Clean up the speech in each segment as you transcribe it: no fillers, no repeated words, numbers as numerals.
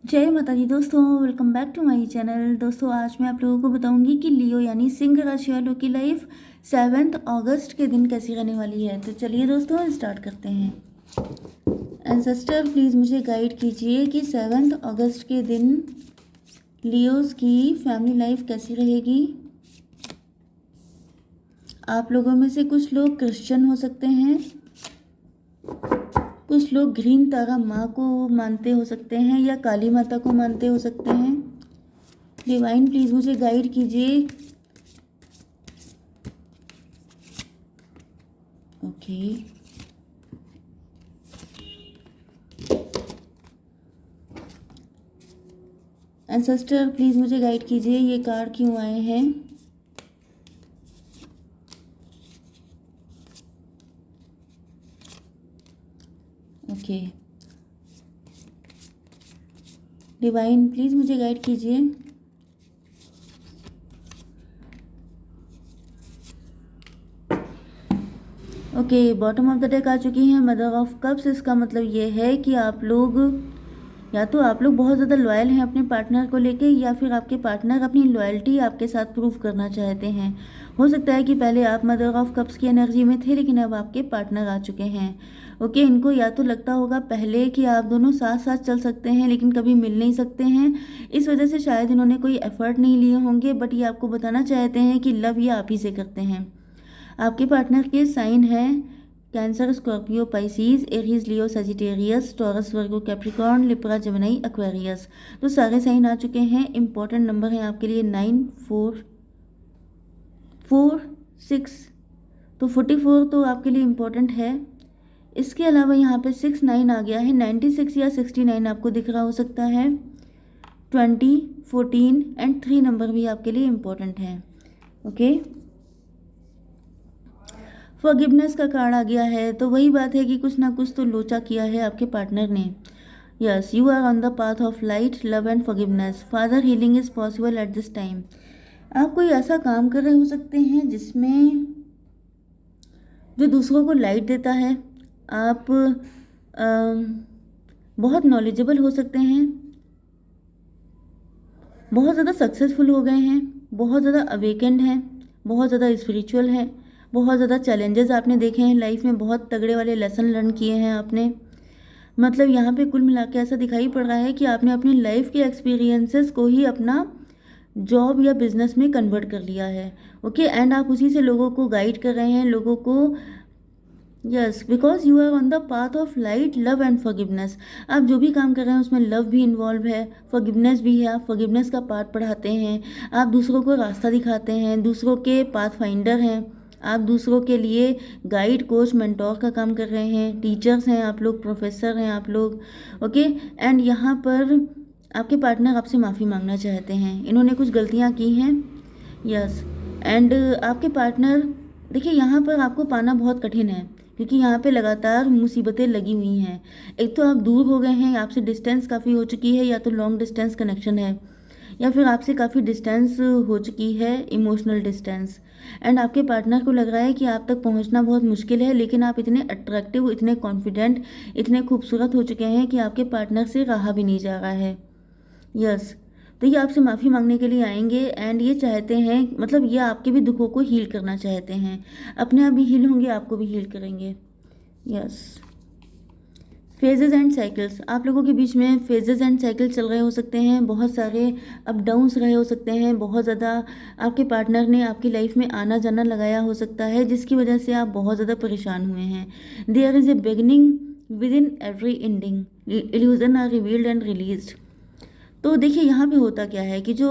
जय माता दी दोस्तों, welcome back to my channel. दोस्तों आज मैं आप लोगों को बताऊंगी कि लियो यानी सिंह राशि वालों की लाइफ 7 अगस्त के दिन कैसी रहने वाली है। तो चलिए दोस्तों स्टार्ट करते हैं। एंसेस्टर प्लीज़ मुझे गाइड कीजिए कि 7 अगस्त के दिन लियोज़ की फैमिली लाइफ कैसी रहेगी। आप लोगों में से कुछ लोग क्रिश्चियन हो सकते हैं, कुछ लोग ग्रीन तारा माँ को मानते हो सकते हैं या काली माता को मानते हो सकते हैं। डिवाइन प्लीज़ मुझे गाइड कीजिए। ओके, एंसेस्टर प्लीज़ मुझे गाइड कीजिए, ये कार्ड क्यों आए हैं। ओके, डिवाइन प्लीज़ मुझे गाइड कीजिए। Okay, bottom of the deck आ चुकी हैं मदर ऑफ कप्स। इसका मतलब ये है कि आप लोग या तो आप लोग बहुत ज़्यादा लॉयल हैं अपने पार्टनर को लेके, या फिर आपके पार्टनर अपनी लॉयल्टी आपके साथ प्रूव करना चाहते हैं। हो सकता है कि पहले आप मदर ऑफ कप्स की एनर्जी में थे, लेकिन अब आपके पार्टनर आ चुके हैं। ओके, इनको या तो लगता होगा पहले कि आप दोनों साथ साथ चल सकते हैं लेकिन कभी मिल नहीं सकते हैं, इस वजह से शायद इन्होंने कोई एफर्ट नहीं लिए होंगे। बट ये आपको बताना चाहते हैं कि लव ये आप ही से करते हैं। आपके पार्टनर के साइन हैं कैंसर, स्कॉर्पियो, पाइसीज, एरीज, लियो, सजिटेरियस, टॉरस, वर्गो, कैप्रिकॉर्न, लिब्रा, जेमिनी, एक्वेरियस। तो सारे साइन आ चुके हैं। इंपॉर्टेंट नंबर है आपके लिए 9, 4, 4, 6। तो 44 तो आपके लिए इम्पोर्टेंट है। इसके अलावा यहाँ पे 6, 9 आ गया है। 96 या 69 आपको दिख रहा हो सकता है। 20, 14 एंड 3 नंबर भी आपके लिए इम्पोर्टेंट है। ओके, फॉरगिवनेस का कार्ड आ गया है। तो वही बात है कि कुछ ना कुछ तो लोचा किया है आपके पार्टनर ने। Yes, you are on the path of light, love and forgiveness. Further healing is possible at this time. आप कोई ऐसा काम कर रहे हो सकते हैं जिसमें जो दूसरों को लाइट देता है। आप बहुत नॉलेजेबल हो सकते हैं, बहुत ज़्यादा सक्सेसफुल हो गए हैं, बहुत ज़्यादा अवेकेंड हैं, बहुत ज़्यादा स्पिरिचुअल हैं, बहुत ज़्यादा चैलेंजेस आपने देखे हैं लाइफ में, बहुत तगड़े वाले लेसन लर्न किए हैं आपने। मतलब यहाँ पे कुल मिला के ऐसा दिखाई पड़ रहा है कि आपने अपनी लाइफ के एक्सपीरियंसेस को ही अपना जॉब या बिजनेस में कन्वर्ट कर लिया है। ओके, एंड आप उसी से लोगों को गाइड कर रहे हैं, लोगों को। Yes, because you are on the path of light, love and forgiveness. आप जो भी काम कर रहे हैं उसमें लव भी इन्वॉल्व है, फॉरगिवनेस भी है। आप फॉरगिवनेस का पार्ट पढ़ाते हैं, आप दूसरों को रास्ता दिखाते हैं, दूसरों के पाथ फाइंडर हैं, आप दूसरों के लिए गाइड, कोच, मेंटोर का काम कर रहे हैं, टीचर्स हैं आप लोग, प्रोफेसर हैं आप लोग। ओके, एंड यहाँ पर आपके पार्टनर आपसे माफ़ी मांगना चाहते हैं, इन्होंने कुछ गलतियाँ की हैं। यस, एंड आपके पार्टनर, देखिए यहाँ पर आपको पाना बहुत कठिन है क्योंकि यहाँ पे लगातार मुसीबतें लगी हुई हैं। एक तो आप दूर हो गए हैं, आपसे डिस्टेंस काफ़ी हो चुकी है, या तो लॉन्ग डिस्टेंस कनेक्शन है, या फिर आपसे काफ़ी डिस्टेंस हो चुकी है, इमोशनल डिस्टेंस। एंड आपके पार्टनर को लग रहा है कि आप तक पहुँचना बहुत मुश्किल है, लेकिन आप इतने अट्रैक्टिव, इतने कॉन्फिडेंट, इतने खूबसूरत हो चुके हैं कि आपके पार्टनर से रहा भी नहीं जा रहा है। यस, तो ये आपसे माफ़ी मांगने के लिए आएंगे एंड ये चाहते हैं, मतलब ये आपके भी दुखों को हील करना चाहते हैं। अपने आप भी हील होंगे, आपको भी हील करेंगे। यस, फेजेस एंड साइकिल्स, आप लोगों के बीच में फेजेस एंड साइकिल चल रहे हो सकते हैं, बहुत सारे अप डाउन्स रहे हो सकते हैं, बहुत ज़्यादा आपके पार्टनर ने आपकी लाइफ में आना जाना लगाया हो सकता है, जिसकी वजह से आप बहुत ज़्यादा परेशान हुए हैं। There is a beginning within every ending, illusion are revealed and released. तो देखिए यहाँ पे होता क्या है कि जो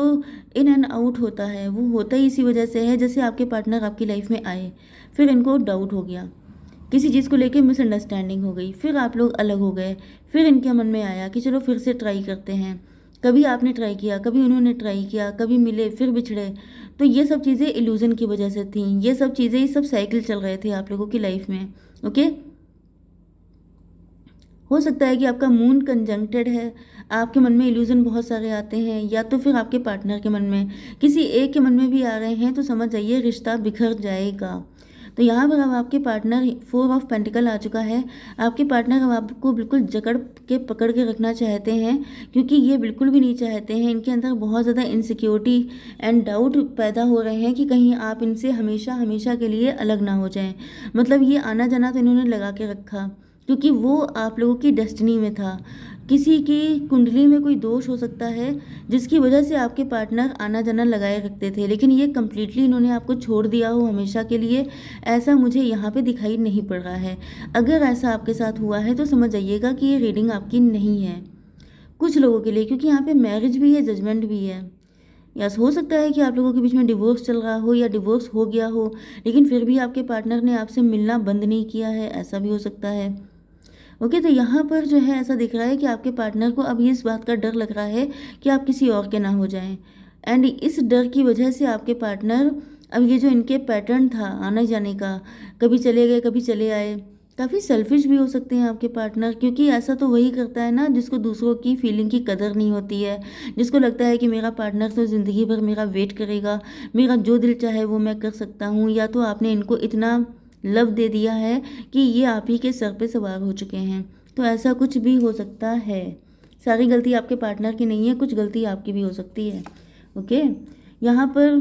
इन एंड आउट होता है वो होता ही इसी वजह से है, जैसे आपके पार्टनर आपकी लाइफ में आए, फिर इनको डाउट हो गया, किसी चीज़ को लेके मिसअंडरस्टैंडिंग हो गई, फिर आप लोग अलग हो गए, फिर इनके मन में आया कि चलो फिर से ट्राई करते हैं। कभी आपने ट्राई किया, कभी उन्होंने ट्राई किया, कभी मिले फिर बिछड़े। तो ये सब चीज़ें इल्यूजन की वजह से थी, ये सब चीज़ें, ये सब साइकिल चल रहे थे आप लोगों की लाइफ में। ओके, हो सकता है कि आपका मून कंजंक्टेड है, आपके मन में इल्यूजन बहुत सारे आते हैं, या तो फिर आपके पार्टनर के मन में, किसी एक के मन में भी आ रहे हैं, तो समझ जाइए रिश्ता बिखर जाएगा। तो यहाँ पर अब आपके पार्टनर 4 ऑफ पेंटिकल आ चुका है। आपके पार्टनर अब आपको बिल्कुल जकड़ के पकड़ के रखना चाहते हैं, क्योंकि ये बिल्कुल भी नहीं चाहते हैं, इनके अंदर बहुत ज़्यादा इनसिक्योरिटी एंड डाउट पैदा हो रहे हैं कि कहीं आप इनसे हमेशा हमेशा के लिए अलग ना हो जाएं। मतलब ये आना जाना तो इन्होंने लगा के रखा, क्योंकि वो आप लोगों की डेस्टिनी में था। किसी की कुंडली में कोई दोष हो सकता है जिसकी वजह से आपके पार्टनर आना जाना लगाए रखते थे, लेकिन ये कम्प्लीटली इन्होंने आपको छोड़ दिया हो हमेशा के लिए, ऐसा मुझे यहाँ पे दिखाई नहीं पड़ रहा है। अगर ऐसा आपके साथ हुआ है तो समझ जाइएगा कि ये रीडिंग आपकी नहीं है कुछ लोगों के लिए, क्योंकि यहाँ पे मैरिज भी है, जजमेंट भी है। यस, हो सकता है कि आप लोगों के बीच में डिवोर्स चल रहा हो या डिवोर्स हो गया हो, लेकिन फिर भी आपके पार्टनर ने आपसे मिलना बंद नहीं किया है, ऐसा भी हो सकता है। ओके, तो यहाँ पर जो है ऐसा दिख रहा है कि आपके पार्टनर को अब इस बात का डर लग रहा है कि आप किसी और के ना हो जाएं, एंड इस डर की वजह से आपके पार्टनर अब ये जो इनके पैटर्न था आने जाने का, कभी चले गए कभी चले आए, काफ़ी सेल्फिश भी हो सकते हैं आपके पार्टनर, क्योंकि ऐसा तो वही करता है ना जिसको दूसरों की फीलिंग की कदर नहीं होती है, जिसको लगता है कि मेरा पार्टनर तो ज़िंदगी भर मेरा वेट करेगा, मेरा जो दिल चाहे वो मैं कर सकता हूँ, या तो आपने इनको इतना लव दे दिया है कि ये आप ही के सर पे सवार हो चुके हैं। तो ऐसा कुछ भी हो सकता है, सारी गलती आपके पार्टनर की नहीं है, कुछ गलती आपकी भी हो सकती है। ओके, यहाँ पर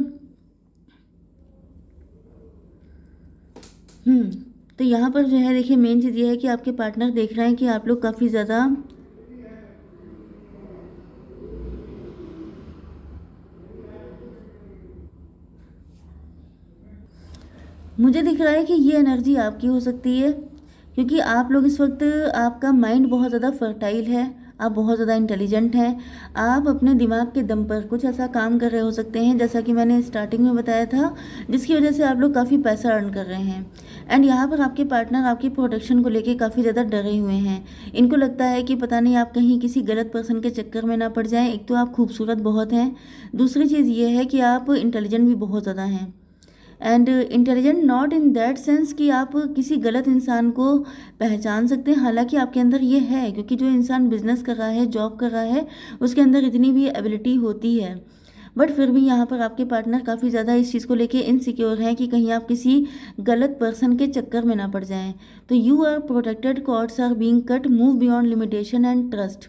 तो यहाँ पर जो है देखिए मेन चीज़ ये है कि आपके पार्टनर देख रहे हैं कि आप लोग काफ़ी ज़्यादा मुझे दिख रहा है कि ये एनर्जी आपकी हो सकती है, क्योंकि आप लोग इस वक्त, आपका माइंड बहुत ज़्यादा फर्टाइल है, आप बहुत ज़्यादा इंटेलिजेंट हैं, आप अपने दिमाग के दम पर कुछ ऐसा काम कर रहे हो सकते हैं जैसा कि मैंने स्टार्टिंग में बताया था, जिसकी वजह से आप लोग काफ़ी पैसा अर्न कर रहे हैं। एंड यहाँ पर आपके पार्टनर आपकी प्रोटेक्शन को लेके काफ़ी ज़्यादा डरे हुए हैं। इनको लगता है कि पता नहीं आप कहीं किसी गलत पर्सन के चक्कर में ना पड़ जाएं। एक तो आप खूबसूरत बहुत हैं, दूसरी चीज़ ये है कि आप इंटेलिजेंट भी बहुत ज़्यादा हैं, and intelligent not in that sense कि आप किसी गलत इंसान को पहचान सकते हैं, हालांकि आपके अंदर ये है, क्योंकि जो इंसान बिजनेस कर रहा है, जॉब कर रहा है, उसके अंदर इतनी भी एबिलिटी होती है। बट फिर भी यहाँ पर आपके पार्टनर काफ़ी ज़्यादा इस चीज़ को लेके इनसिक्योर हैं कि कहीं आप किसी गलत पर्सन के चक्कर में ना पड़ जाएं। तो you are protected, cords are being cut, move beyond limitation and trust.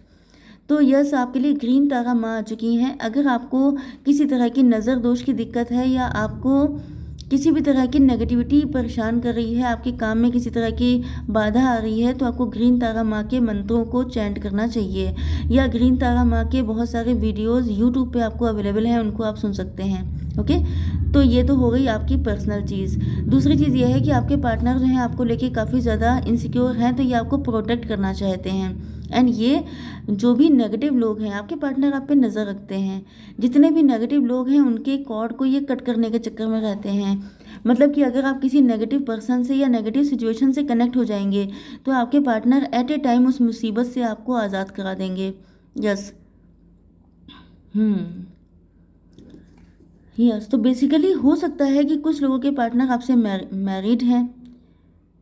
तो यस, आपके लिए ग्रीन तारा माँ आ चुकी हैं। अगर आपको किसी तरह की नज़र दोष की दिक्कत है, या आपको किसी भी तरह की नेगेटिविटी परेशान कर रही है, आपके काम में किसी तरह की बाधा आ रही है, तो आपको ग्रीन तारा माँ के मंत्रों को चैंट करना चाहिए, या ग्रीन तारा माँ के बहुत सारे वीडियोस यूट्यूब पे आपको अवेलेबल हैं, उनको आप सुन सकते हैं। ओके, तो ये तो हो गई आपकी पर्सनल चीज़। दूसरी चीज़ ये है कि आपके पार्टनर जो हैं आपको लेके काफ़ी ज़्यादा इनसिक्योर हैं, तो ये आपको प्रोटेक्ट करना चाहते हैं। एंड ये जो भी नेगेटिव लोग हैं, आपके पार्टनर आप पे नज़र रखते हैं, जितने भी नेगेटिव लोग हैं उनके कॉर्ड को ये कट करने के चक्कर में रहते हैं। मतलब कि अगर आप किसी नेगेटिव पर्सन से या नेगेटिव सिचुएशन से कनेक्ट हो जाएंगे, तो आपके पार्टनर एट ए टाइम उस मुसीबत से आपको आज़ाद करा देंगे। यस, यस, तो बेसिकली हो सकता है कि कुछ लोगों के पार्टनर आपसे मैरिड हैं,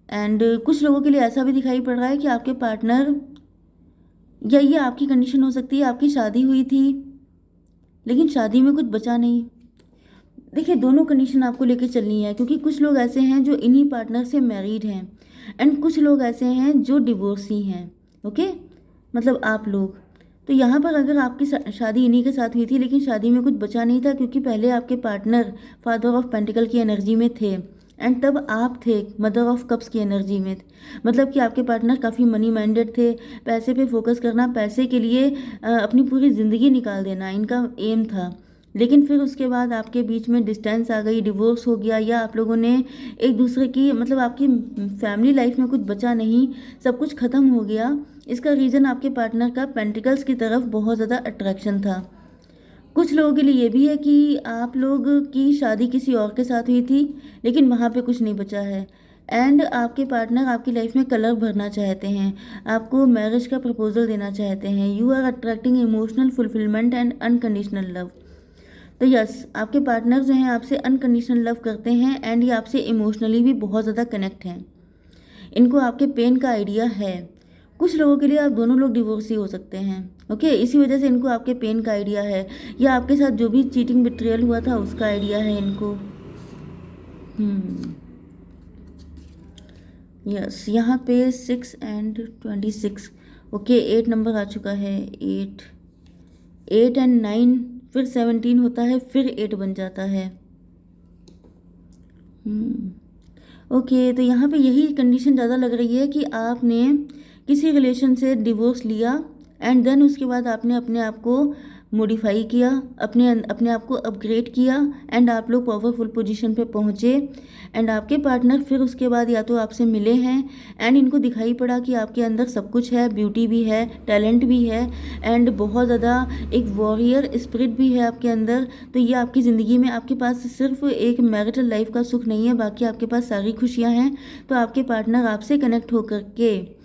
एंड कुछ लोगों के लिए ऐसा भी दिखाई पड़ रहा है कि आपके पार्टनर, या ये आपकी कंडीशन हो सकती है, आपकी शादी हुई थी लेकिन शादी में कुछ बचा नहीं। देखिए, दोनों कंडीशन आपको लेके चलनी है, क्योंकि कुछ लोग ऐसे हैं जो इन्हीं पार्टनर से मैरिड हैं, एंड कुछ लोग ऐसे हैं जो डिवोर्सी हैं। ओके, मतलब आप लोग, तो यहाँ पर अगर आपकी शादी इन्हीं के साथ हुई थी लेकिन शादी में कुछ बचा नहीं था, क्योंकि पहले आपके पार्टनर फादर ऑफ पेंटिकल की एनर्जी में थे, एंड तब आप थे मदर ऑफ कप्स की एनर्जी में। मतलब कि आपके पार्टनर काफ़ी मनी माइंडेड थे, पैसे पे फोकस करना, पैसे के लिए अपनी पूरी ज़िंदगी निकाल देना इनका एम था। लेकिन फिर उसके बाद आपके बीच में डिस्टेंस आ गई, डिवोर्स हो गया, या आप लोगों ने एक दूसरे की, मतलब आपकी फैमिली लाइफ में कुछ बचा नहीं, सब कुछ ख़त्म हो गया। इसका रीज़न आपके पार्टनर का पेंटिकल्स की तरफ बहुत ज़्यादा अट्रैक्शन था। कुछ लोगों के लिए ये भी है कि आप लोग की शादी किसी और के साथ हुई थी लेकिन वहाँ पे कुछ नहीं बचा है, एंड आपके पार्टनर आपकी लाइफ में कलर भरना चाहते हैं, आपको मैरिज का प्रपोजल देना चाहते हैं। You are attracting emotional fulfilment and unconditional love. तो यस, आपके पार्टनर जो हैं आपसे अनकंडीशनल लव करते हैं, एंड ये आपसे इमोशनली भी बहुत ज़्यादा कनेक्ट हैं। इनको आपके पेन का आइडिया है। कुछ लोगों के लिए आप दोनों लोग डिवोर्सी हो सकते हैं। ओके, इसी वजह से इनको आपके पेन का आइडिया है, या आपके साथ जो भी चीटिंग बिट्रियल हुआ था उसका आइडिया है इनको। यस, यहाँ पे 6 and 26, ओके 8 नंबर आ चुका है। 8, 8 and 9, फिर 17 होता है, फिर 8 बन जाता है। ओके, तो यहाँ पे यही कंडीशन ज़्यादा लग रही है कि आपने किसी रिलेशन से डिवोर्स लिया एंड देन उसके बाद आपने अपने आप को मॉडिफाई किया, अपने आप को अपग्रेड किया एंड आप लोग पावरफुल पोजीशन पे पहुँचे एंड आपके पार्टनर फिर उसके बाद या तो आपसे मिले हैं एंड इनको दिखाई पड़ा कि आपके अंदर सब कुछ है, ब्यूटी भी है, टैलेंट भी है एंड बहुत ज़्यादा एक वॉरियर स्पिरिट भी है आपके अंदर। तो ये आपकी ज़िंदगी में आपके पास सिर्फ एक मैरिटल लाइफ का सुख नहीं है, बाकी आपके पास सारी खुशियाँ हैं। तो आपके पार्टनर आपसे कनेक्ट होकर के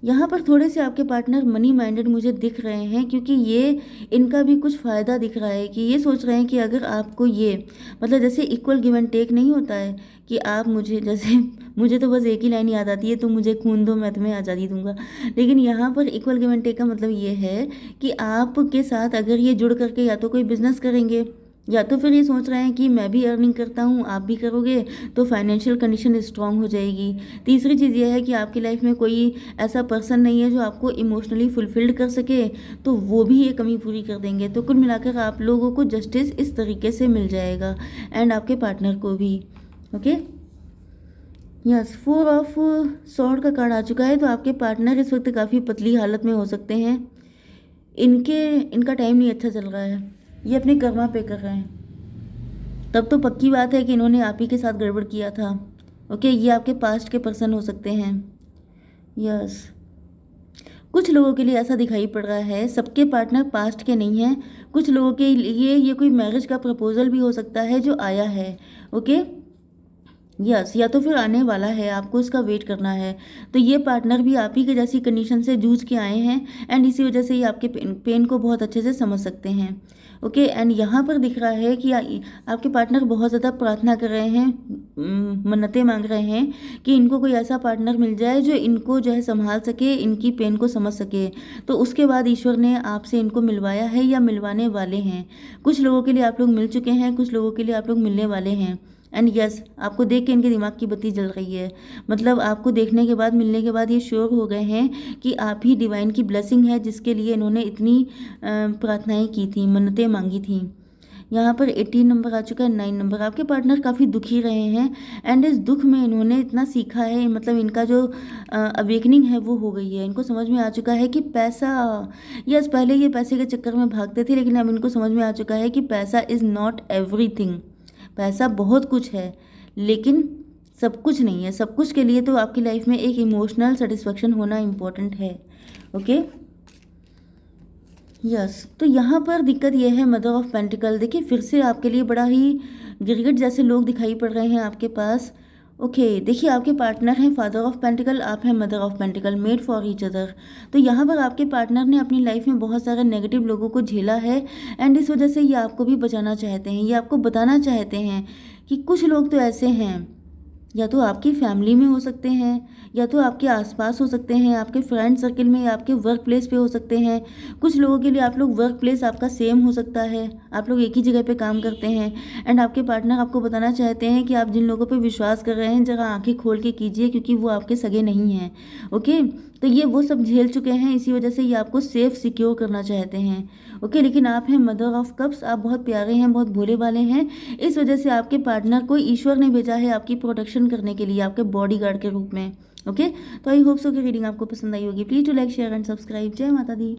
यहाँ पर थोड़े से आपके पार्टनर मनी माइंडेड मुझे दिख रहे हैं, क्योंकि ये इनका भी कुछ फ़ायदा दिख रहा है कि ये सोच रहे हैं कि अगर आपको ये मतलब जैसे इक्वल गिव एंड टेक नहीं होता है कि आप मुझे जैसे मुझे तो बस एक ही लाइन याद आती है, तुम मुझे खून दो मैं तुम्हें आज़ादी दूंगा। लेकिन यहाँ पर इक्वल गिव एंड टेक का मतलब ये है कि आपके साथ अगर ये जुड़ करके या तो कोई बिजनेस करेंगे या तो फिर ये सोच रहे हैं कि मैं भी अर्निंग करता हूँ आप भी करोगे तो फाइनेंशियल कंडीशन स्ट्रांग हो जाएगी। तीसरी चीज़ ये है कि आपकी लाइफ में कोई ऐसा पर्सन नहीं है जो आपको इमोशनली फुलफिल्ड कर सके, तो वो भी ये कमी पूरी कर देंगे। तो कुल मिलाकर आप लोगों को जस्टिस इस तरीके से मिल जाएगा एंड आपके पार्टनर को भी। ओके, यस, 4 ऑफ सॉर्ड का कार्ड आ चुका है। तो आपके पार्टनर इस वक्त काफ़ी पतली हालत में हो सकते हैं, इनका टाइम नहीं अच्छा चल रहा है, ये अपने कर्मा पे कर रहे हैं। तब तो पक्की बात है कि इन्होंने आप ही के साथ गड़बड़ किया था। ओके, ये आपके पास्ट के पर्सन हो सकते हैं। यस, कुछ लोगों के लिए ऐसा दिखाई पड़ रहा है, सबके पार्टनर पास्ट के नहीं हैं। कुछ लोगों के लिए ये कोई मैरिज का प्रपोजल भी हो सकता है जो आया है। ओके, यस, या तो फिर आने वाला है, आपको इसका वेट करना है। तो ये पार्टनर भी आप ही के जैसी कंडीशन से जूझ के आए हैं एंड इसी वजह से ये आपके पेन को बहुत अच्छे से समझ सकते हैं। ओके, एंड यहाँ पर दिख रहा है कि आपके पार्टनर बहुत ज़्यादा प्रार्थना कर रहे हैं, मन्नतें मांग रहे हैं कि इनको कोई ऐसा पार्टनर मिल जाए जो इनको जो है संभाल सके, इनकी पेन को समझ सके। तो उसके बाद ईश्वर ने आपसे इनको मिलवाया है या मिलवाने वाले हैं। कुछ लोगों के लिए आप लोग मिल चुके हैं, कुछ लोगों के लिए आप लोग मिलने वाले हैं। एंड यस, आपको देख के इनके दिमाग की बत्ती जल रही है, मतलब आपको देखने के बाद, मिलने के बाद ये श्योर हो गए हैं कि आप ही डिवाइन की ब्लेसिंग है जिसके लिए इन्होंने इतनी प्रार्थनाएं की थी, मन्नतें मांगी थी। यहाँ पर 18 नंबर आ चुका है। 9 नंबर, आपके पार्टनर काफ़ी दुखी रहे हैं एंड इस दुख में इन्होंने इतना सीखा है, मतलब इनका जो अवेकनिंग है वो हो गई है। इनको समझ में आ चुका है कि पैसा, यस, पहले ये पैसे के चक्कर में भागते थे लेकिन अब इनको समझ में आ चुका है कि पैसा इज़ नॉट एवरीथिंग। पैसा बहुत कुछ है लेकिन सब कुछ नहीं है। सब कुछ के लिए तो आपकी लाइफ में एक इमोशनल सेटिस्फेक्शन होना इम्पोर्टेंट है। ओके, यस, तो यहाँ पर दिक्कत यह है, मदर ऑफ पेंटिकल, देखिए फिर से आपके लिए बड़ा ही गिरगिट जैसे लोग दिखाई पड़ रहे हैं आपके पास। ओके, देखिए आपके पार्टनर हैं फादर ऑफ पेंटिकल, आप हैं mother of pentacle, made for each other. तो यहाँ पर आपके पार्टनर ने अपनी लाइफ में बहुत सारे नेगेटिव लोगों को झेला है एंड इस वजह से ये आपको भी बचाना चाहते हैं, ये आपको बताना चाहते हैं कि कुछ लोग तो ऐसे हैं, या तो आपकी फैमिली में हो सकते हैं या तो आपके आसपास हो सकते हैं, आपके फ्रेंड सर्कल में या आपके वर्क प्लेस पे हो सकते हैं। कुछ लोगों के लिए आप लोग वर्क प्लेस आपका सेम हो सकता है, आप लोग एक ही जगह पे काम करते हैं एंड आपके पार्टनर आपको बताना चाहते हैं कि आप जिन लोगों पे विश्वास कर रहे हैं जरा आंखें खोल के कीजिए, क्योंकि वो आपके सगे नहीं हैं। ओके, तो ये वो सब झेल चुके हैं, इसी वजह से ये आपको सेफ सिक्योर करना चाहते हैं। ओके, लेकिन आप हैं मदर ऑफ कप्स, आप बहुत प्यारे हैं, बहुत भोले वाले हैं, इस वजह से आपके पार्टनर को ईश्वर ने भेजा है आपकी प्रोटेक्शन करने के लिए, आपके बॉडीगार्ड के रूप में। ओके, तो आई होप सो कि रीडिंग आपको पसंद आई होगी। Please to like share and subscribe. जय माता दी।